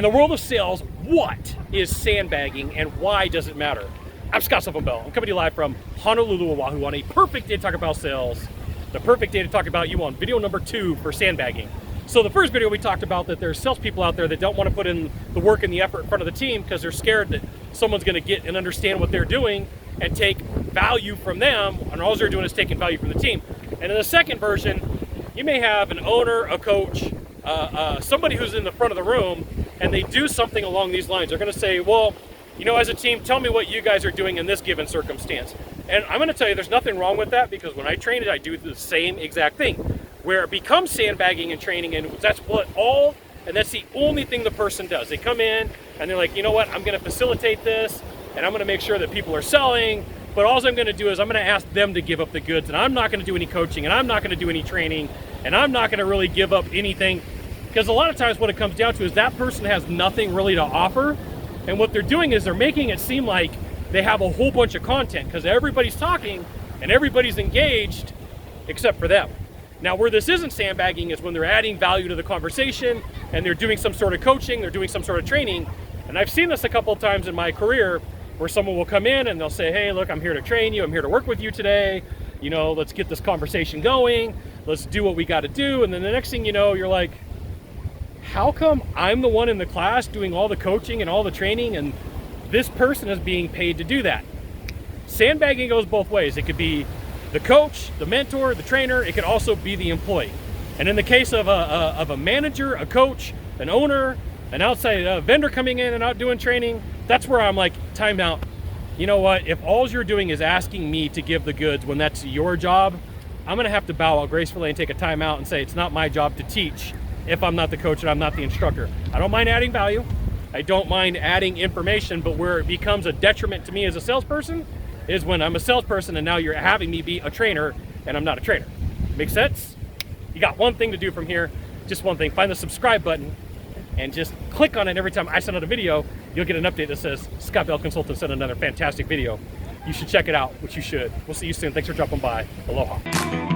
In the world of sales, what is sandbagging and why does it matter? I'm Sylvan Bell. I'm coming to you live from Honolulu, Oahu on a perfect day to talk about sales. The perfect day to talk about you on video number 2 for sandbagging. So the first video we talked about that there's salespeople out there that don't want to put in the work and the effort in front of the team because they're scared that someone's going to get and understand what they're doing and take value from them, and all they're doing is taking value from the team. And in the second version, you may have an owner, a coach, somebody who's in the front of the room, and they do something along these lines. They're going to say, well, you know, as a team, tell me what you guys are doing in this given circumstance. And I'm going to tell you there's nothing wrong with that, because when I train it, I do the same exact thing, where it becomes sandbagging and training, and that's the only thing the person does. They come in and they're like, you know what, I'm going to facilitate this, and I'm going to make sure that people are selling, but all I'm going to do is I'm going to ask them to give up the goods, and I'm not going to do any coaching, and I'm not going to do any training, and I'm not going to really give up anything. Because a lot of times what it comes down to is that person has nothing really to offer, and what they're doing is they're making it seem like they have a whole bunch of content because everybody's talking and everybody's engaged except for them. Now, where this isn't sandbagging is when they're adding value to the conversation and they're doing some sort of coaching, they're doing some sort of training. And I've seen this a couple of times in my career where someone will come in and they'll say, hey, look, I'm here to train you, I'm here to work with you today, you know, let's get this conversation going, let's do what we got to do. And then the next thing you know, you're like, how come I'm the one in the class doing all the coaching and all the training and this person is being paid to do that? Sandbagging goes both ways. It could be the coach, the mentor, the trainer. It could also be the employee. And in the case of a manager, a coach, an owner, an outside vendor coming in and out doing training, that's where I'm like, time out. You know what? If all you're doing is asking me to give the goods when that's your job, I'm going to have to bow out gracefully and take a time out and say it's not my job to teach if I'm not the coach and I'm not the instructor. I don't mind adding value. I don't mind adding information, but where it becomes a detriment to me as a salesperson is when I'm a salesperson and now you're having me be a trainer and I'm not a trainer. Make sense? You got one thing to do from here, just one thing. Find the subscribe button and just click on it. Every time I send out a video, you'll get an update that says Scott Bell Consultant sent another fantastic video. You should check it out, which you should. We'll see you soon. Thanks for dropping by. Aloha.